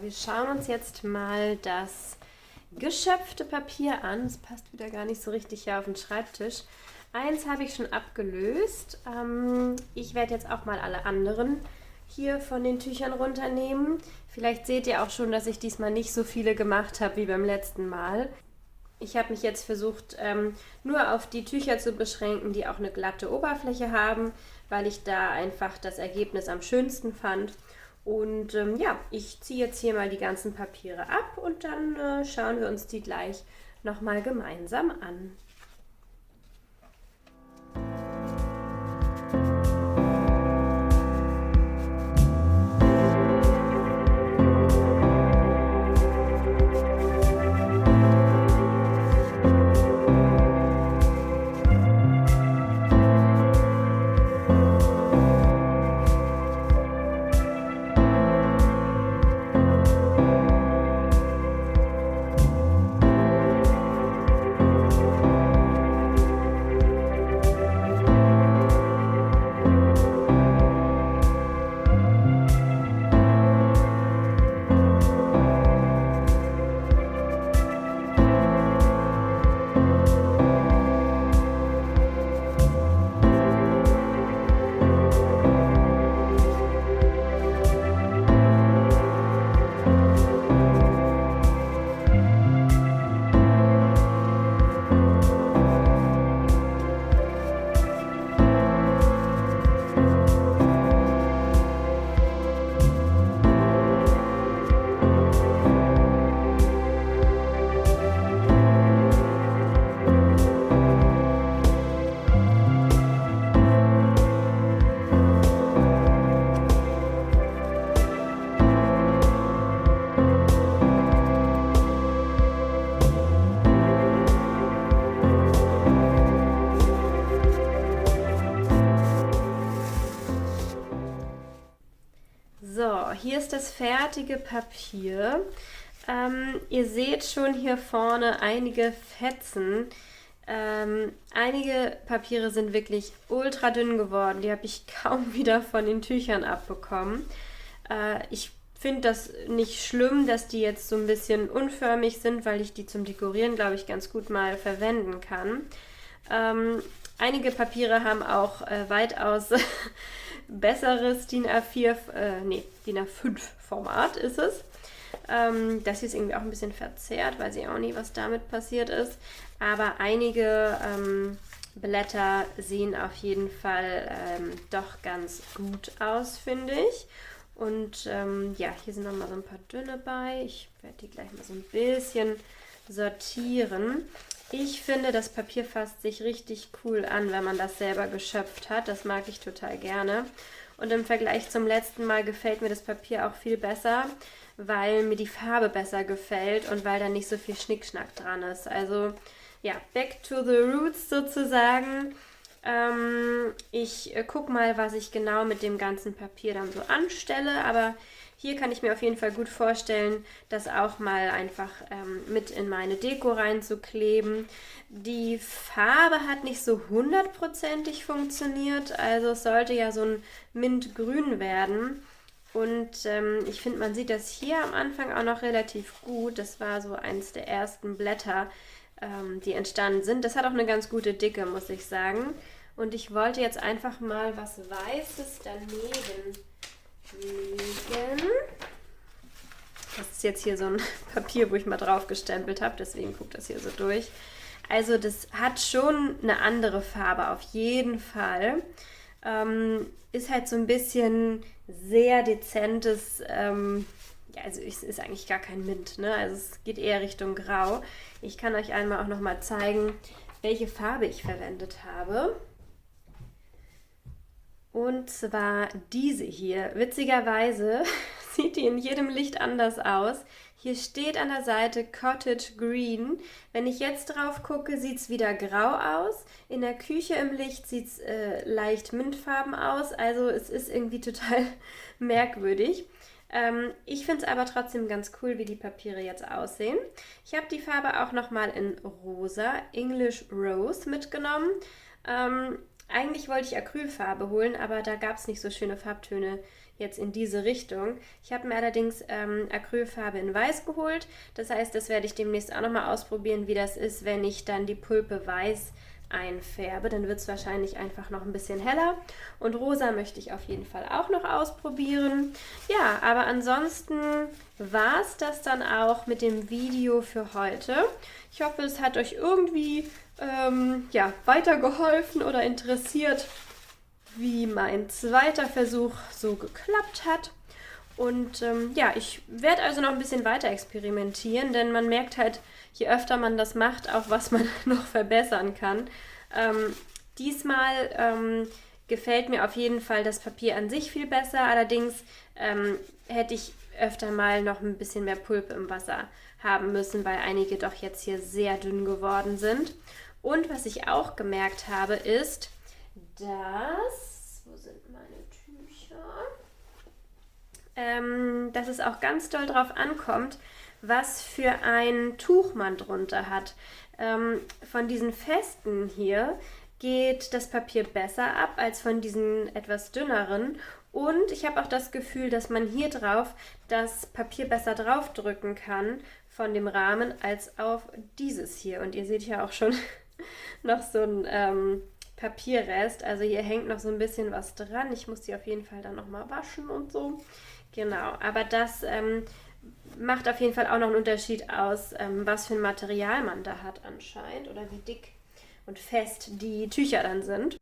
Wir schauen uns jetzt mal das geschöpfte Papier an. Es passt wieder gar nicht so richtig hier auf den Schreibtisch. Eins habe ich schon abgelöst. Ich werde jetzt auch mal alle anderen hier von den Tüchern runternehmen. Vielleicht seht ihr auch schon, dass ich diesmal nicht so viele gemacht habe wie beim letzten Mal. Ich habe mich jetzt versucht, nur auf die Tücher zu beschränken, die auch eine glatte Oberfläche haben, weil ich da einfach das Ergebnis am schönsten fand. Und ja, ich ziehe jetzt hier mal die ganzen Papiere ab und dann schauen wir uns die gleich nochmal gemeinsam an. hier ist das fertige Papier. Ihr seht schon hier vorne einige Fetzen. Einige Papiere sind wirklich ultra dünn geworden. Die habe ich kaum wieder von den Tüchern abbekommen. Ich finde das nicht schlimm, dass die jetzt so ein bisschen unförmig sind, weil ich die zum Dekorieren, glaube ich, ganz gut mal verwenden kann. Einige Papiere haben auch weitaus besseres DIN A5 Format ist es. Das hier ist irgendwie auch ein bisschen verzerrt, weiß ich auch nicht, was damit passiert ist. Aber einige Blätter sehen auf jeden Fall doch ganz gut aus, finde ich. Und ja, hier sind nochmal so ein paar dünne bei. Ich werde die gleich mal so ein bisschen sortieren. Ich finde, das Papier fasst sich richtig cool an, wenn man das selber geschöpft hat. Das mag ich total gerne. Und im Vergleich zum letzten Mal gefällt mir das Papier auch viel besser, weil mir die Farbe besser gefällt und weil da nicht so viel Schnickschnack dran ist. Also ja, back to the roots sozusagen. Ich gucke mal, was ich genau mit dem ganzen Papier dann so anstelle, aber hier kann ich mir auf jeden Fall gut vorstellen, das auch mal einfach mit in meine Deko reinzukleben. Die Farbe hat nicht so hundertprozentig funktioniert, also es sollte ja so ein Mintgrün werden. Und ich finde, man sieht das hier am Anfang auch noch relativ gut. Das war so eins der ersten Blätter, die entstanden sind. Das hat auch eine ganz gute Dicke, muss ich sagen. Und ich wollte jetzt einfach mal was Weißes daneben legen. Das ist jetzt hier so ein Papier, wo ich mal drauf gestempelt habe, deswegen guckt das hier so durch. Also das hat schon eine andere Farbe, auf jeden Fall. Ist halt so ein bisschen sehr dezentes, ja, also es ist eigentlich gar kein Mint, ne? Also es geht eher Richtung Grau. Ich kann euch einmal auch noch mal zeigen, welche Farbe ich verwendet habe. Und zwar diese hier. Witzigerweise sieht die in jedem Licht anders aus. Hier steht an der Seite Cottage Green. Wenn ich jetzt drauf gucke, sieht es wieder grau aus. In der Küche im Licht sieht es leicht mintfarben aus. Also es ist irgendwie total merkwürdig. Ich finde es aber trotzdem ganz cool, wie die Papiere jetzt aussehen. Ich habe die Farbe auch nochmal in Rosa, English Rose, mitgenommen. Eigentlich wollte ich Acrylfarbe holen, aber da gab es nicht so schöne Farbtöne jetzt in diese Richtung. Ich habe mir allerdings Acrylfarbe in Weiß geholt. Das heißt, das werde ich demnächst auch nochmal ausprobieren, wie das ist, wenn ich dann die Pulpe weiß einfärbe. Dann wird es wahrscheinlich einfach noch ein bisschen heller. Und Rosa möchte ich auf jeden Fall auch noch ausprobieren. Ja, aber ansonsten war es das dann auch mit dem Video für heute. Ich hoffe, es hat euch irgendwie ja, weitergeholfen oder interessiert, wie mein zweiter Versuch so geklappt hat. Und ja, ich werde also noch ein bisschen weiter experimentieren, denn man merkt halt, je öfter man das macht, auch was man noch verbessern kann. Diesmal gefällt mir auf jeden Fall das Papier an sich viel besser, allerdings hätte ich öfter mal noch ein bisschen mehr Pulpe im Wasser haben müssen, weil einige doch jetzt hier sehr dünn geworden sind. Und was ich auch gemerkt habe, ist, dass, wo sind meine Tücher? Dass es auch ganz doll drauf ankommt, was für ein Tuch man drunter hat. Von diesen festen hier geht das Papier besser ab als von diesen etwas dünneren. Und ich habe auch das Gefühl, dass man hier drauf das Papier besser draufdrücken kann von dem Rahmen als auf dieses hier. Und ihr seht ja auch schon noch so ein Papierrest. Also hier hängt noch so ein bisschen was dran. Ich muss die auf jeden Fall dann nochmal waschen und so. Genau, aber das macht auf jeden Fall auch noch einen Unterschied aus, was für ein Material man da hat anscheinend oder wie dick und fest die Tücher dann sind.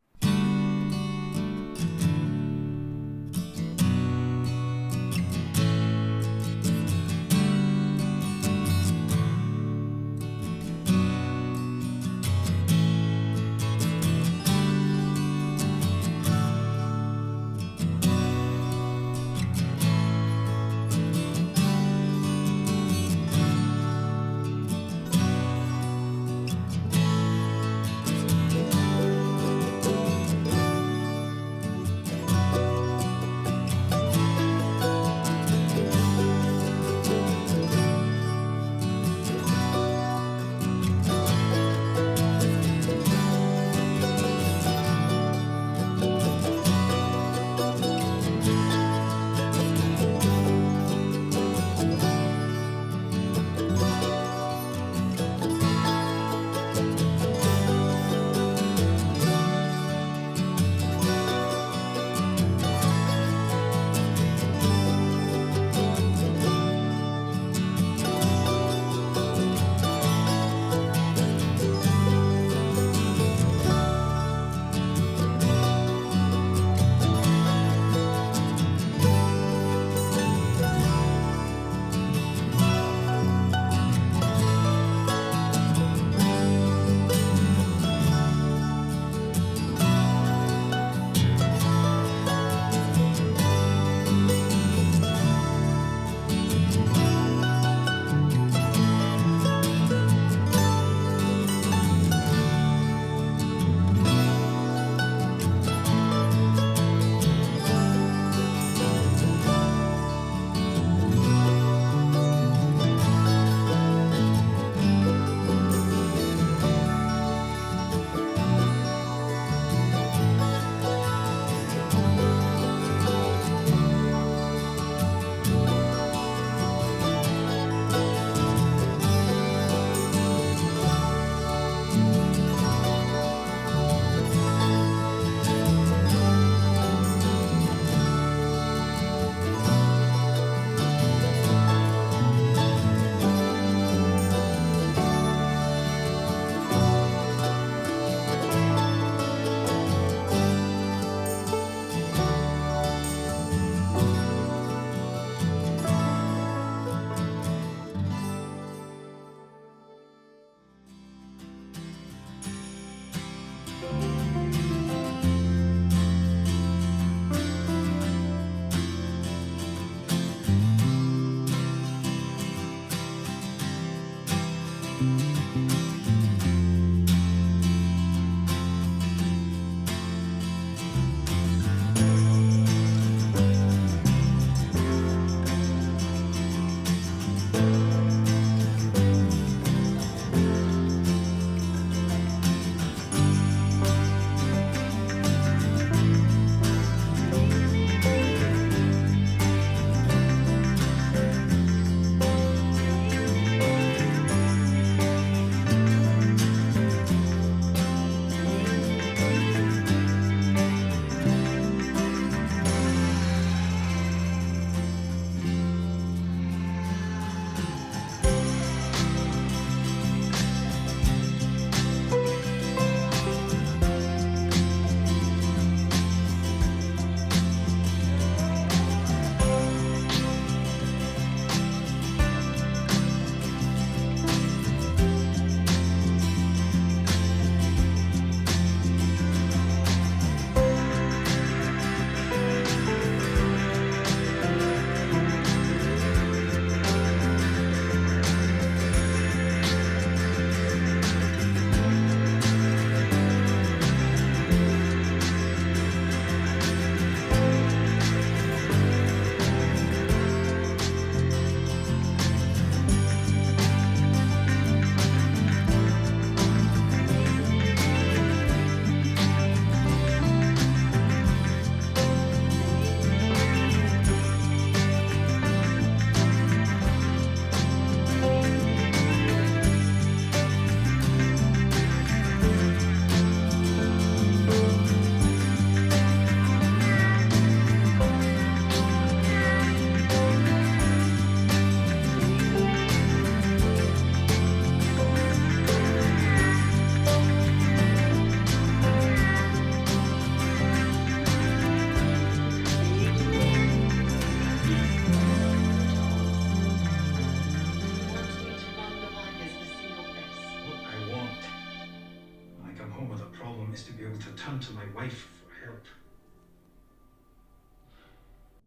turn to my wife for help.